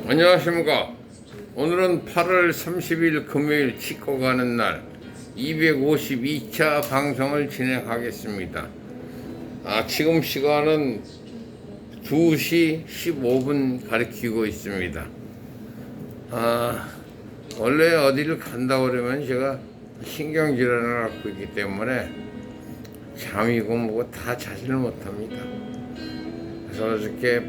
안녕하십니까. 오늘은 8월 30일 금요일 치과 가는 날 252차 방송을 진행하겠습니다. 지금 시간은 2시 15분 가리키고 있습니다. 원래 어디를 간다 그러면 제가 신경질환을 갖고 있기 때문에 잠이고 뭐고 다 자지를 못합니다. 그래서 어저께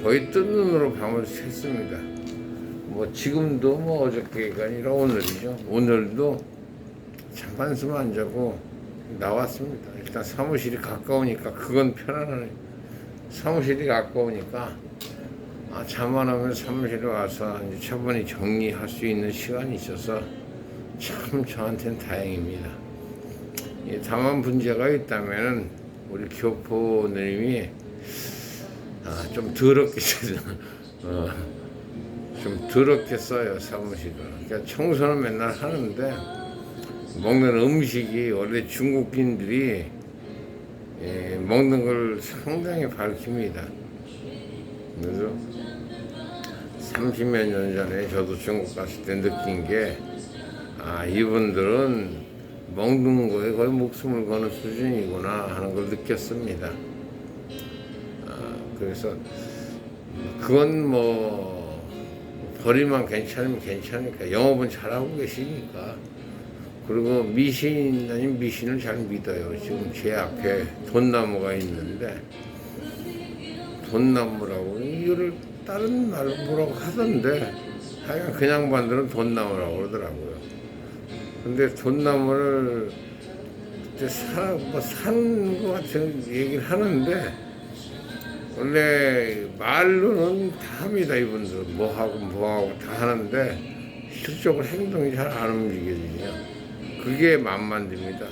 거의 뜬 눈으로 밤을 샜습니다. 지금도 어저께가 아니라 오늘이죠. 오늘도 잠깐숨 안 자고 나왔습니다. 일단 사무실이 가까우니까 그건 편안하네. 사무실이 가까우니까 잠 안 오면 사무실에 와서 이제 차분히 정리할 수 있는 시간이 있어서 참 저한테는 다행입니다. 다만 문제가 있다면은 우리 교포님이 좀 더럽게 좀 더럽게 써요, 사무실을. 그러니까 청소는 맨날 하는데 먹는 음식이 원래 중국인들이 먹는 걸 상당히 밝힙니다. 그래서 30몇 년 전에 저도 중국 갔을 때 느낀 게 이분들은 먹는 거에 거의 목숨을 거는 수준이구나 하는 걸 느꼈습니다. 그래서 그건 벌이만 괜찮으면 괜찮으니까 영업은 잘하고 계시니까. 그리고 미신 아닌 미신을 잘 믿어요. 지금 제 앞에 돈나무가 있는데 돈나무라고 이거를 다른 말로 뭐라고 하던데 하여간 그냥 반들은 돈나무라고 그러더라고요. 근데 돈나무를 그때 산 것 같은 얘기를 하는데 원래 말로는 다 합니다. 이분들은 뭐하고 다 하는데 실적으로 행동이 잘 안 움직여지죠. 그게 만만디입니다.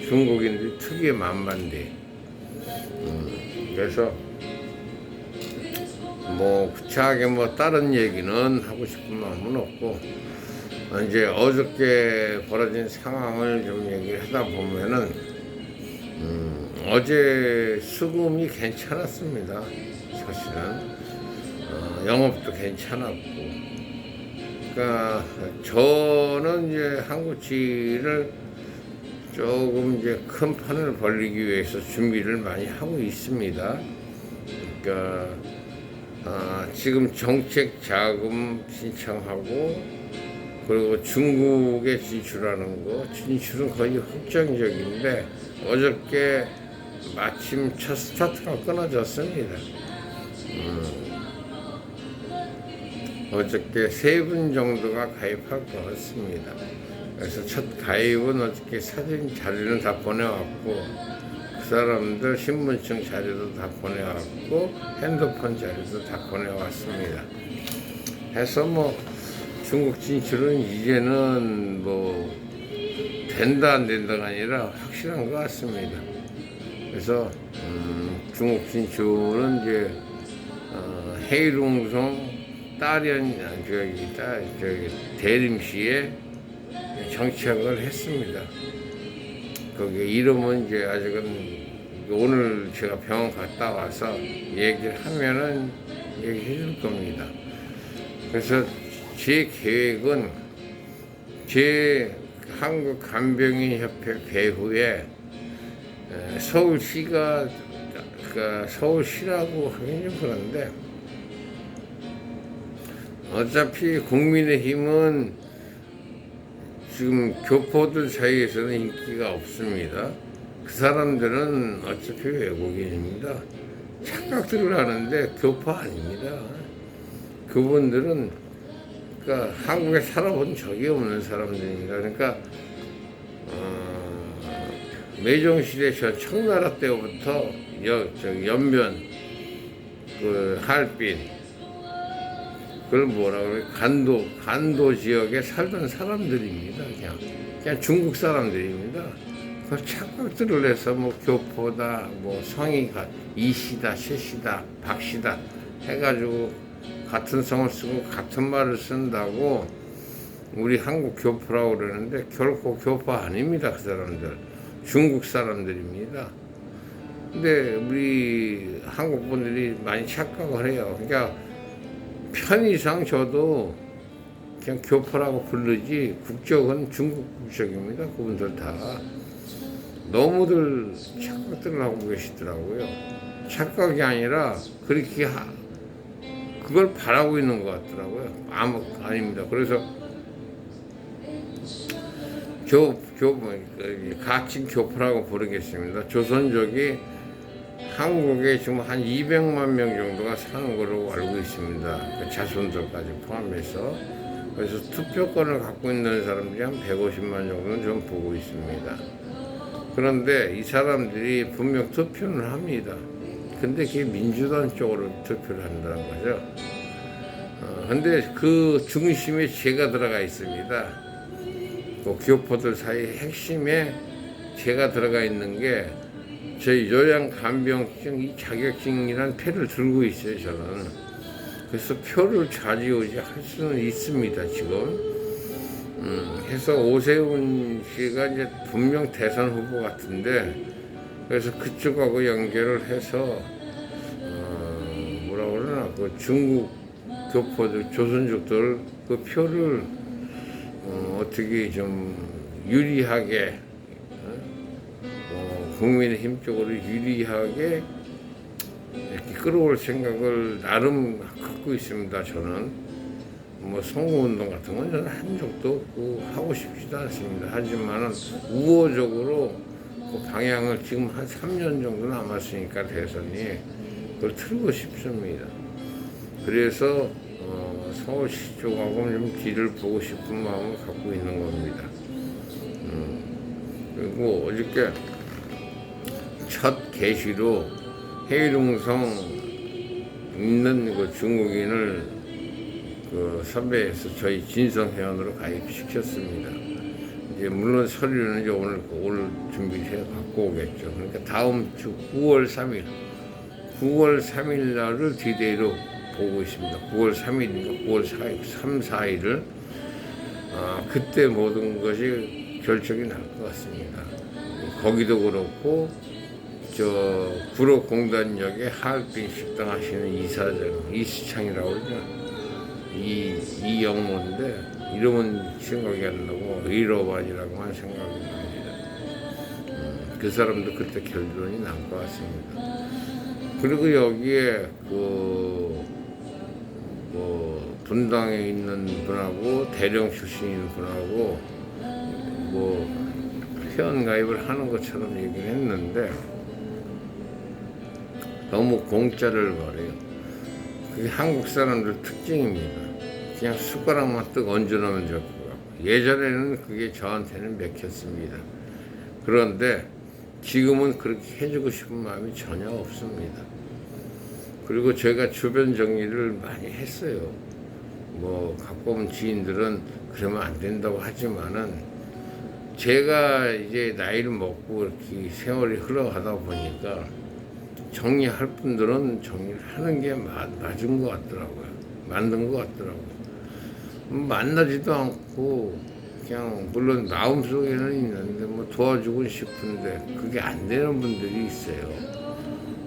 중국인들이 특유의 만만디. 그래서 구차하게 다른 얘기는 하고 싶은 마음은 없고, 이제 어저께 벌어진 상황을 좀 얘기를 하다 보면은 어제 수금이 괜찮았습니다. 사실은 영업도 괜찮았고, 그러니까 저는 이제 한구치를 조금 이제 큰 판을 벌리기 위해서 준비를 많이 하고 있습니다. 그러니까 지금 정책 자금 신청하고, 그리고 중국에 진출은 거의 확정적인데 어저께 마침 첫 스타트가 끊어졌습니다. 어저께 3분 정도가 가입할 것 같습니다. 그래서 첫 가입은 어저께 사진 자료는 다 보내왔고, 그 사람들 신분증 자료도 다 보내왔고, 핸드폰 자료도 다 보내왔습니다. 해서 중국 진출은 이제는 된다 안 된다가 아니라 확실한 것 같습니다. 그래서 중국 진출은 이제 해일웅성 대림시에 정착을 했습니다. 거기 이름은 이제 아직은 오늘 제가 병원 갔다 와서 얘기를 하면은 얘기해 줄 겁니다. 그래서 제 계획은 제 한국간병인협회 배후에 서울시가, 서울시라고 하긴 좀 그런데, 어차피 국민의힘은 지금 교포들 사이에서는 인기가 없습니다. 그 사람들은 어차피 외국인입니다. 착각들을 하는데 교포 아닙니다. 그분들은 한국에 살아본 적이 없는 사람들입니다. 그러니까 매종시대 저 청나라 때부터 연변 할빈 그걸 간도 지역에 살던 사람들입니다. 그냥 중국 사람들입니다. 그 착각들을 해서 교포다, 성이가 이씨다, 최씨다, 박씨다 해가지고 같은 성을 쓰고 같은 말을 쓴다고 우리 한국 교포라고 그러는데 결코 교포 아닙니다. 그 사람들 중국 사람들입니다. 근데 우리 한국 분들이 많이 착각을 해요. 그러니까 편의상 저도 그냥 교포라고 부르지 국적은 중국 국적입니다. 그분들 다 너무들 착각들을 하고 계시더라고요. 착각이 아니라 그렇게 그걸 바라고 있는 것 같더라고요. 아닙니다. 그래서 가칭 교포라고 부르겠습니다. 조선족이 한국에 지금 한 200만 명 정도가 사는 걸로 알고 있습니다. 그 자손들까지 포함해서. 그래서 투표권을 갖고 있는 사람들이 한 150만 정도는 좀 보고 있습니다. 그런데 이 사람들이 분명 투표는 합니다. 근데 그게 민주당 쪽으로 투표를 한다는 거죠. 근데 그 중심에 제가 들어가 있습니다. 그 교포들 사이 핵심에 제가 들어가 있는 게 저희 요양간병증 이 자격증이란 패를 들고 있어요, 저는. 그래서 표를 좌지우지할 수는 있습니다, 지금. 해서 오세훈 씨가 이제 분명 대선 후보 같은데, 그래서 그쪽하고 연결을 해서 뭐라 그러나 그 중국 교포들, 조선족들 그 표를 어떻게 좀 유리하게 국민의힘 쪽으로 유리하게 이렇게 끌어올 생각을 나름 갖고 있습니다. 저는 뭐 선거운동 같은 건 저는 한 적도 없고 하고 싶지도 않습니다. 하지만은 우호적으로 그 방향을 지금 한 3년 정도 남았으니까 대선이 그걸 틀고 싶습니다. 그래서 서울시 쪽하고 좀 뒤를 보고 싶은 마음을 갖고 있는 겁니다. 그리고 어저께 첫 게시로 해일웅성 있는 그 중국인을 그 섭외해서 저희 진성회원으로 가입시켰습니다. 이제 물론 서류는 이제 오늘 준비해 갖고 오겠죠. 그러니까 다음 주 9월 3일 날을 디데이로 보고 있습니다. 9월 3일인가 9월 4일, 3, 4일을 그때 모든 것이 결정이 날 것 같습니다. 거기도 그렇고 저 구로공단역에 하얼빈 식당 하시는 이사장 이시창이라고 그러죠. 이영모인데 이름은 생각이 안 나고 의로반이라고만 생각이 납니다. 그 사람도 그때 결론이 난 것 같습니다. 그리고 여기에 분당에 있는 분하고 대령 출신인 분하고 회원 가입을 하는 것처럼 얘기를 했는데 너무 공짜를 벌여요. 그게 한국 사람들 특징입니다. 그냥 숟가락만 뜩 얹어놓으면 될 것 같고 예전에는 그게 저한테는 맥혔습니다. 그런데 지금은 그렇게 해주고 싶은 마음이 전혀 없습니다. 그리고 제가 주변 정리를 많이 했어요. 가까운 지인들은 그러면 안 된다고 하지만은 제가 이제 나이를 먹고 이렇게 세월이 흘러가다 보니까 정리할 분들은 정리를 하는 게 맞은 것 같더라고요. 맞는 것 같더라고요. 만나지도 않고 그냥 물론 마음속에는 있는데 도와주고 싶은데 그게 안 되는 분들이 있어요.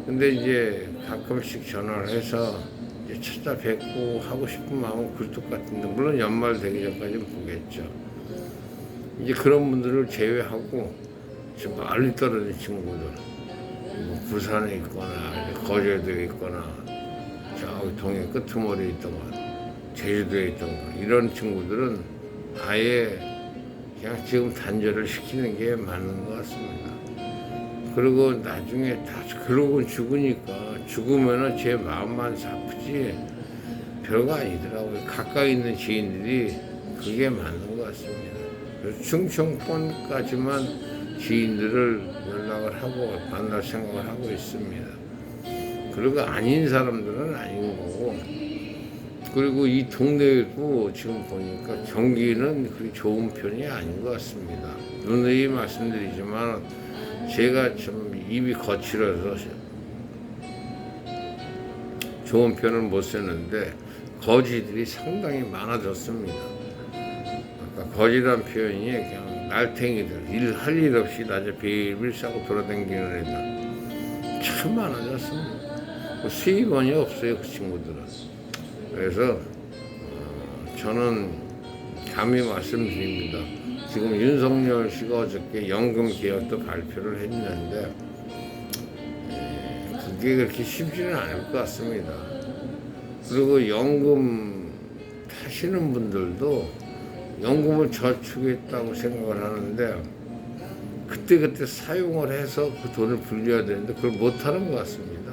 근데 이제 가끔씩 전화를 해서 이제 찾아뵙고 하고 싶은 마음은 굴뚝 같은데 물론 연말 되기 전까지는 보겠죠. 이제 그런 분들을 제외하고 좀 멀리 떨어진 친구들 부산에 있거나 거제도에 있거나 저기 동해 끄트머리에 있던가 제주도에 있던가 이런 친구들은 아예 그냥 지금 단절을 시키는 게 맞는 것 같습니다. 그리고 나중에 다 그러고 죽으니까 죽으면은 제 마음만 아프지 별거 아니더라고요. 가까이 있는 지인들이 그게 맞는 것 같습니다. 그래서 충청권까지만 지인들을 연락을 하고 만날 생각을 하고 있습니다. 그리고 아닌 사람들은 아닌 거고 그리고 이 동네에도 지금 보니까 경기는 그리 좋은 편이 아닌 것 같습니다. 누누이 말씀드리지만 제가 좀 입이 거칠어서 좋은 편을 못 쓰는데 거지들이 상당히 많아졌습니다. 아까 거지란 표현이 그냥 날탱이들, 할 일 없이 낮에 빌빌 싸고 돌아다니는 애들 참 많아졌습니다. 수입원이 없어요, 그 친구들은. 그래서 저는 감히 말씀드립니다. 지금 윤석열 씨가 어저께 연금 개혁도 발표를 했는데 그게 그렇게 쉽지는 않을 것 같습니다. 그리고 연금 타시는 분들도 연금을 저축했다고 생각을 하는데 그때그때 사용을 해서 그 돈을 불려야 되는데 그걸 못하는 것 같습니다.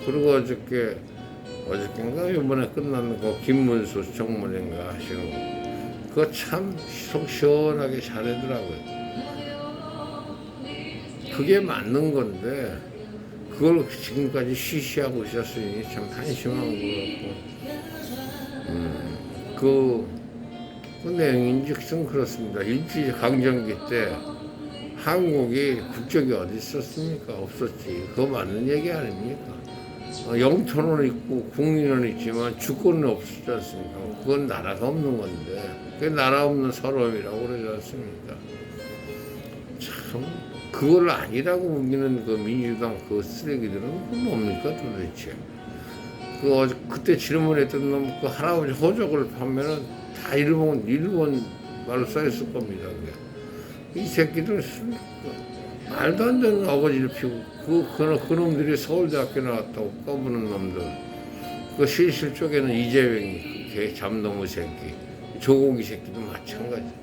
그리고 어저께인가 이번에 끝나는 거 김문수 정문인가 하시는 거 그거 참 속 시원하게 잘하더라고요. 그게 맞는 건데 그걸 지금까지 쉬쉬하고 있었으니 참 한심한 것 같고 그 내용인즉슨 그렇습니다. 일제 강점기 때 한국이 국적이 어디 있었습니까? 없었지. 그거 맞는 얘기 아닙니까? 영토는 있고 국민은 있지만 주권은 없었지 않습니까? 그건 나라가 없는 건데 그게 나라 없는 서러움이라고 그러지 않습니까? 참 그걸 아니라고 우기는 그 민주당 그 쓰레기들은 그 뭡니까 도대체? 그때 질문했던 놈 그 할아버지 호적을 보면은 다 일본 말로 써있을 겁니다. 이 새끼들 말도 안 되는 어거지를 피우고 그 놈들이 서울대학교 나왔다고 까부는 놈들 그 실실 쪽에는 이재명이 그 잠놈의 새끼 조국이 새끼도 마찬가지.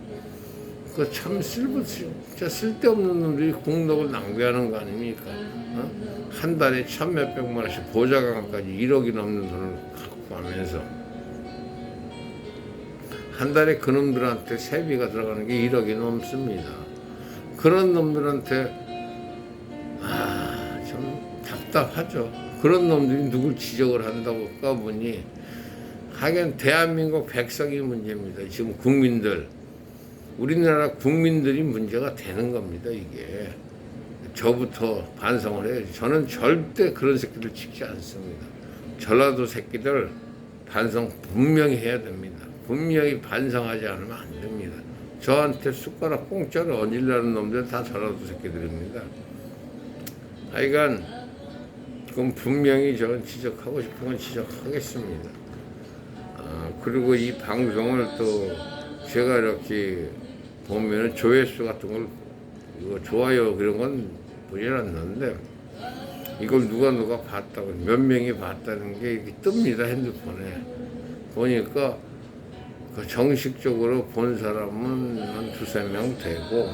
그 참 진짜 쓸데없는 놈들이 국력을 낭비하는 거 아닙니까? 한 달에 천몇백만 원씩 보좌관까지 1억이 넘는 돈을 갖고 가면서 한 달에 그놈들한테 세비가 들어가는 게 1억이 넘습니다. 그런 놈들한테 참 답답하죠. 그런 놈들이 누굴 지적을 한다고 까보니 하긴 대한민국 백성이 문제입니다. 지금 국민들 우리나라 국민들이 문제가 되는 겁니다. 이게 저부터 반성을 해야지. 저는 절대 그런 새끼들 찍지 않습니다. 전라도 새끼들 반성 분명히 해야 됩니다. 분명히 반성하지 않으면 안 됩니다. 저한테 숟가락 공짜로 얹으려는 놈들 다 전라도 새끼들입니다. 하여간 그건 분명히 저는 지적하고 싶은 건 지적하겠습니다. 그리고 이 방송을 또 제가 이렇게 보면 조회수 같은 걸 이거 좋아요 그런 건 보질 않는데 이걸 누가 봤다고 몇 명이 봤다는 게 이렇게 뜹니다. 핸드폰에 보니까 그 정식적으로 본 사람은 한 2~3명 되고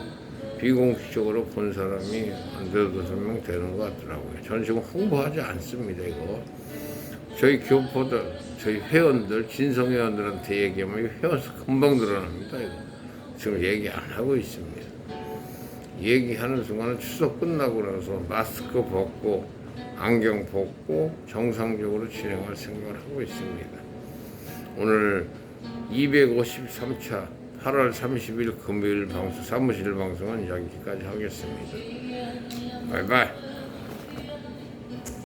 비공식적으로 본 사람이 한 4~5명 되는 것 같더라고요. 저는 지금 홍보하지 않습니다. 이거 저희 교포들 저희 회원들 진성 회원들한테 얘기하면 회원수 금방 늘어납니다. 이거 지금 얘기 안 하고 있습니다. 얘기하는 순간은 추석 끝나고 나서 마스크 벗고 안경 벗고 정상적으로 진행할 생각을 하고 있습니다. 오늘 253차 8월 30일 금요일 방송 사무실 방송은 여기까지 하겠습니다. 바이바이.